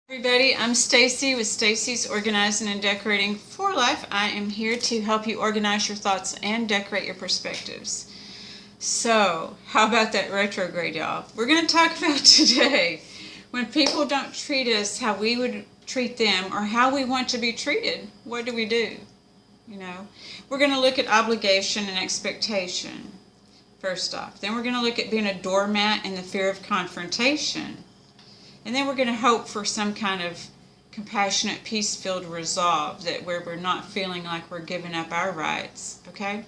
Everybody, I'm Stacy with Stacy's Organizing and Decorating for Life. I am here to help you organize your thoughts and decorate your perspectives. So, how about that retrograde, y'all? We're going to talk about today when people don't treat us how we would treat them or how we want to be treated. What do we do? We're going to look at obligation and expectation first off. Then we're going to look at being a doormat and the fear of confrontation. And then we're going to hope for some kind of compassionate, peace-filled resolve where we're not feeling like we're giving up our rights, okay?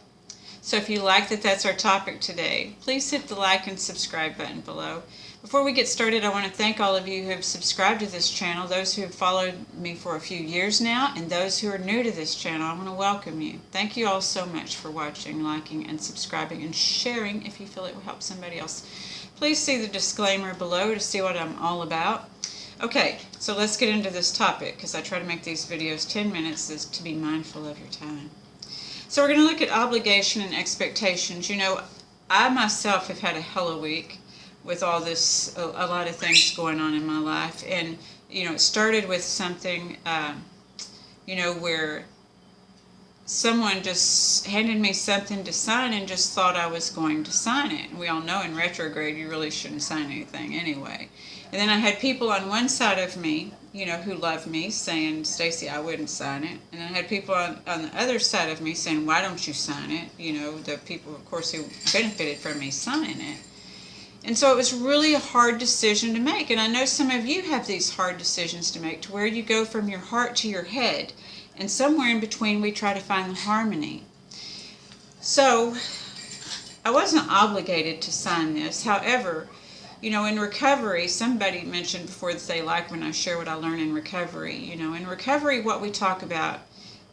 So if you like that's our topic today, please hit the like and subscribe button below. Before we get started, I want to thank all of you who have subscribed to this channel, those who have followed me for a few years now, and those who are new to this channel. I want to welcome you. Thank you all so much for watching, liking, and subscribing, and sharing if you feel it will help somebody else. Please see the disclaimer below to see what I'm all about. Okay, so let's get into this topic because I try to make these videos 10 minutes to be mindful of your time. So we're going to look at obligation and expectations. I myself have had a hell of a week with all this, a lot of things going on in my life. And, it started with something, where someone just handed me something to sign and just thought I was going to sign it. And we all know in retrograde you really shouldn't sign anything anyway. And then I had people on one side of me, who love me, saying, Stacy, I wouldn't sign it. And I had people on the other side of me saying, why don't you sign it? The people, of course, who benefited from me signing it. And so it was really a hard decision to make. And I know some of you have these hard decisions to make to where you go from your heart to your head. And somewhere in between, we try to find the harmony. So, I wasn't obligated to sign this. However, in recovery, somebody mentioned before that they like when I share what I learn in recovery. In recovery, what we talk about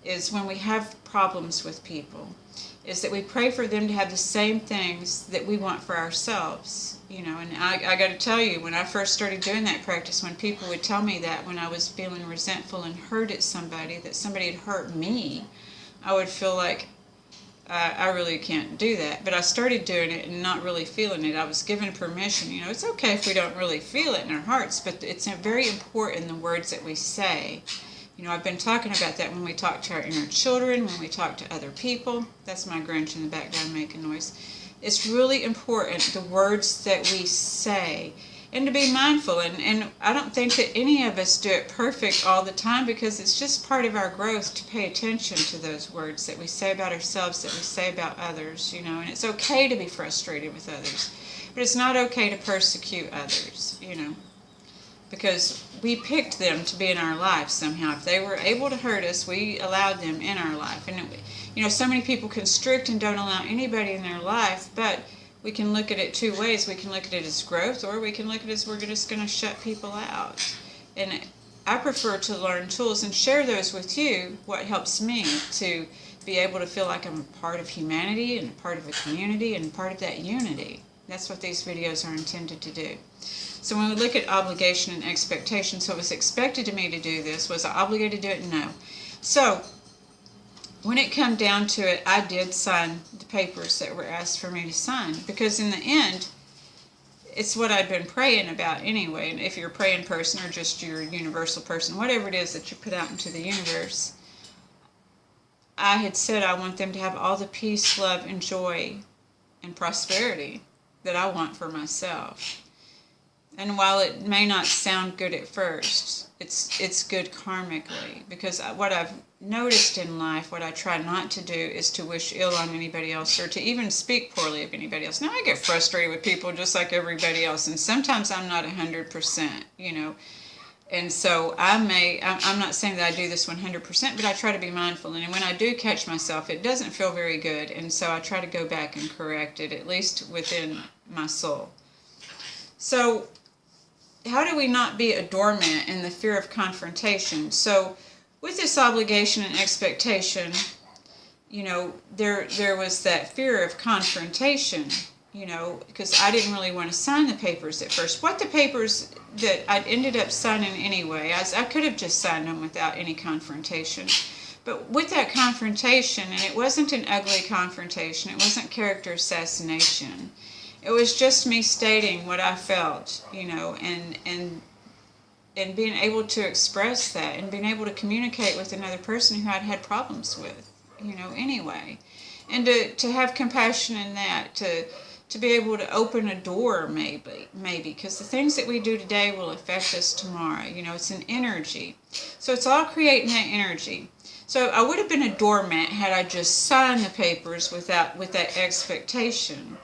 is when we have problems with people, is that we pray for them to have the same things that we want for ourselves. And I got to tell you, when I first started doing that practice, when people would tell me that when I was feeling resentful and hurt at somebody, that somebody had hurt me, I would feel like I really can't do that. But I started doing it and not really feeling it. I was given permission. It's okay if we don't really feel it in our hearts, but it's very important the words that we say. I've been talking about that when we talk to our inner children, when we talk to other people. That's my Grinch in the background making noise. It's really important, the words that we say, and to be mindful. And I don't think that any of us do it perfect all the time, because it's just part of our growth to pay attention to those words that we say about ourselves, that we say about others, and it's okay to be frustrated with others, but it's not okay to persecute others, because we picked them to be in our life somehow. If they were able to hurt us, we allowed them in our life. And so many people constrict and don't allow anybody in their life, but we can look at it two ways. We can look at it as growth, or we can look at it as we're just going to shut people out. And I prefer to learn tools and share those with you, what helps me to be able to feel like I'm a part of humanity and a part of a community and part of that unity. That's what these videos are intended to do. So when we look at obligation and expectation, so it was expected of me to do this. Was I obligated to do it? No. So when it came down to it, I did sign the papers that were asked for me to sign, because in the end, it's what I'd been praying about anyway. And if you're a praying person or just your universal person, whatever it is that you put out into the universe, I had said I want them to have all the peace, love, and joy and prosperity that I want for myself. And while it may not sound good at first, it's good karmically, because what I've noticed in life, what I try not to do is to wish ill on anybody else or to even speak poorly of anybody else. Now, I get frustrated with people just like everybody else, and sometimes I'm not 100%, and so I'm not saying that I do this 100%, but I try to be mindful, and when I do catch myself, it doesn't feel very good, and so I try to go back and correct it, at least within my soul. So how do we not be a doormat in the fear of confrontation? So with this obligation and expectation, there was that fear of confrontation, because I didn't really want to sign the papers at first. What the papers that I ended up signing anyway, I could have just signed them without any confrontation. But with that confrontation, and it wasn't an ugly confrontation, it wasn't character assassination. It was just me stating what I felt, and and being able to express that and being able to communicate with another person who I'd had problems with, anyway. And to have compassion in that, to be able to open a door, maybe, because the things that we do today will affect us tomorrow. It's an energy. So it's all creating that energy. So I would have been a doormat had I just signed the papers with that expectation.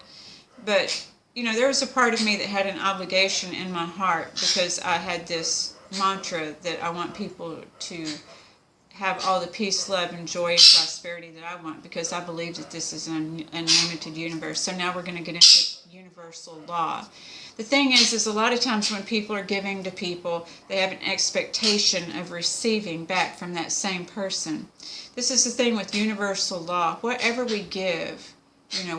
But, there was a part of me that had an obligation in my heart, because I had this mantra that I want people to have all the peace, love, and joy and prosperity that I want, because I believe that this is an unlimited universe. So now we're going to get into universal law. The thing is a lot of times when people are giving to people, they have an expectation of receiving back from that same person. This is the thing with universal law. Whatever we give,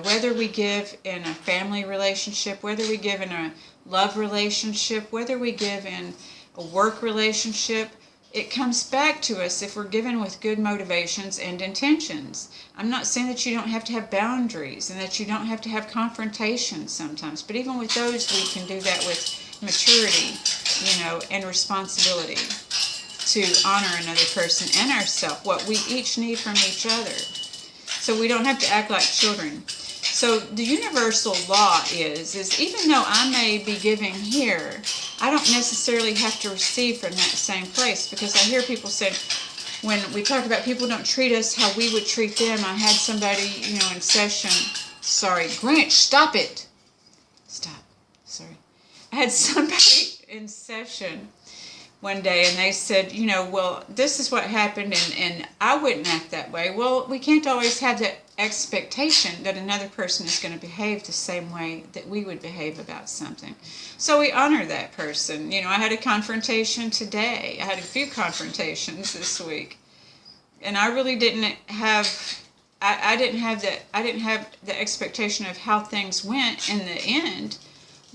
whether we give in a family relationship, whether we give in a love relationship, whether we give in a work relationship, it comes back to us if we're given with good motivations and intentions. I'm not saying that you don't have to have boundaries and that you don't have to have confrontations sometimes, but even with those, we can do that with maturity, and responsibility to honor another person and ourselves, what we each need from each other. So we don't have to act like children. So the universal law is even though I may be giving here, I don't necessarily have to receive from that same place, because I hear people say, when we talk about people don't treat us how we would treat them, I had somebody, in session, sorry, Grinch, stop it. Stop, sorry. I had somebody in session one day, and they said, well, this is what happened, and I wouldn't act that way. Well, we can't always have that expectation that another person is going to behave the same way that we would behave about something. So we honor that person. I had a confrontation today. I had a few confrontations this week, and I really didn't have, I didn't have the expectation of how things went in the end,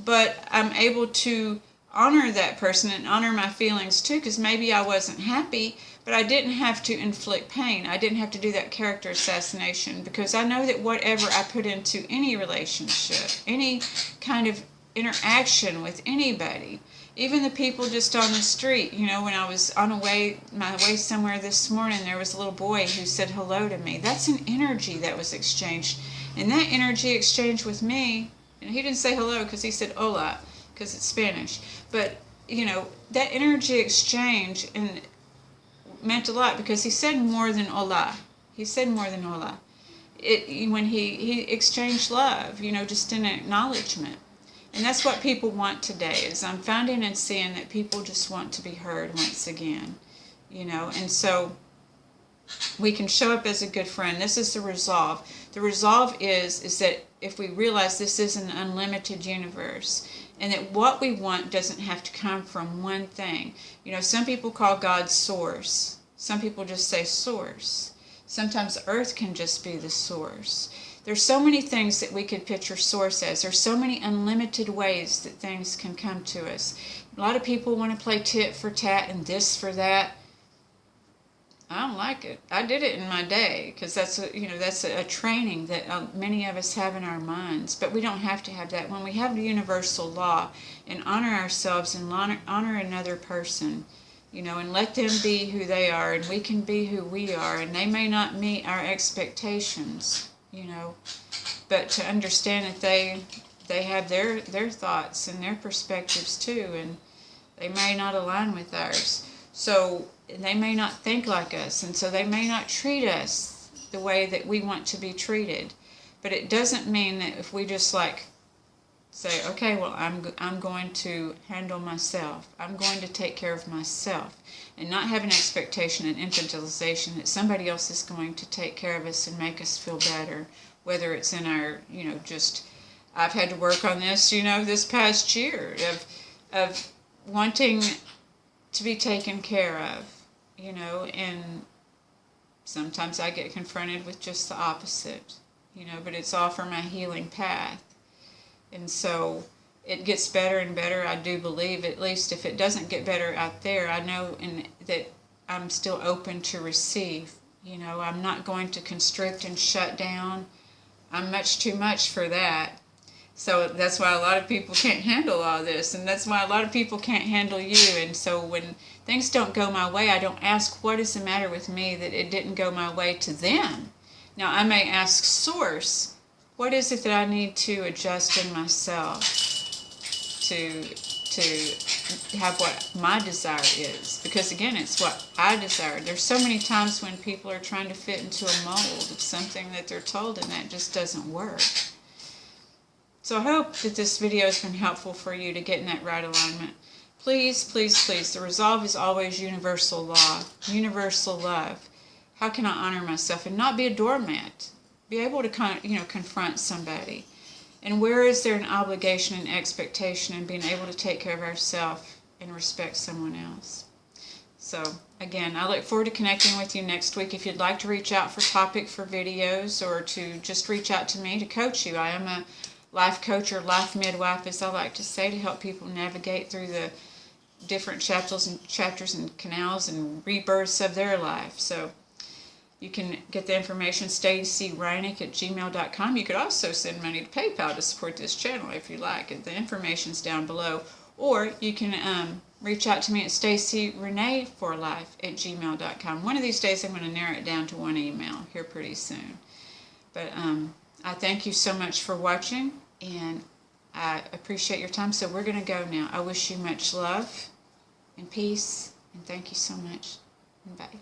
but I'm able to honor that person and honor my feelings too, because maybe I wasn't happy, but I didn't have to inflict pain. I didn't have to do that character assassination, because I know that whatever I put into any relationship, any kind of interaction with anybody, even the people just on the street, when I was on my way somewhere this morning, there was a little boy who said hello to me. That's an energy that was exchanged. And that energy exchange with me, and he didn't say hello because he said hola, because it's Spanish. But, that energy exchange and meant a lot, because he said more than hola. He said more than hola. When he exchanged love, just an acknowledgement. And that's what people want today, is I'm finding and seeing that people just want to be heard once again, and so we can show up as a good friend. This is the resolve. The resolve is that if we realize this is an unlimited universe, and that what we want doesn't have to come from one thing. Some people call God source. Some people just say source. Sometimes earth can just be the source. There's so many things that we could picture source as. There's so many unlimited ways that things can come to us. A lot of people want to play tit for tat and this for that. I don't like it. I did it in my day, because that's a training that many of us have in our minds. But we don't have to have that. When we have the universal law and honor ourselves and honor another person, and let them be who they are, and we can be who we are, and they may not meet our expectations, but to understand that they have their thoughts and their perspectives too, and they may not align with ours. So they may not think like us, and so they may not treat us the way that we want to be treated. But it doesn't mean that if we just say, okay, well, I'm going to handle myself. I'm going to take care of myself, and not have an expectation and infantilization that somebody else is going to take care of us and make us feel better, whether it's in our, I've had to work on this, this past year of wanting to be taken care of, and sometimes I get confronted with just the opposite, but it's all for my healing path. And so it gets better and better, I do believe. At least if it doesn't get better out there, I know that I'm still open to receive. I'm not going to constrict and shut down. I'm much too much for that. So that's why a lot of people can't handle all this, and that's why a lot of people can't handle you. And so when things don't go my way, I don't ask what is the matter with me that it didn't go my way to them. Now I may ask Source, what is it that I need to adjust in myself to have what my desire is? Because again, it's what I desire. There's so many times when people are trying to fit into a mold of something that they're told, and that just doesn't work. So I hope that this video has been helpful for you to get in that right alignment. Please, please, please, the resolve is always universal law, universal love. How can I honor myself and not be a doormat? Be able to confront somebody. And where is there an obligation and expectation in being able to take care of ourselves and respect someone else? So again, I look forward to connecting with you next week. If you'd like to reach out for topic for videos, or to just reach out to me to coach you, I am a life coach or life midwife, as I like to say, to help people navigate through the different chapters and canals and rebirths of their life. So you can get the information, stacyreinick@gmail.com. You could also send money to PayPal to support this channel if you like. The information's down below. Or you can reach out to me at stacyreneeforlife@gmail.com. One of these days I'm going to narrow it down to one email here pretty soon. But I thank you so much for watching, and I appreciate your time. So we're going to go now. I wish you much love and peace, and thank you so much. Bye.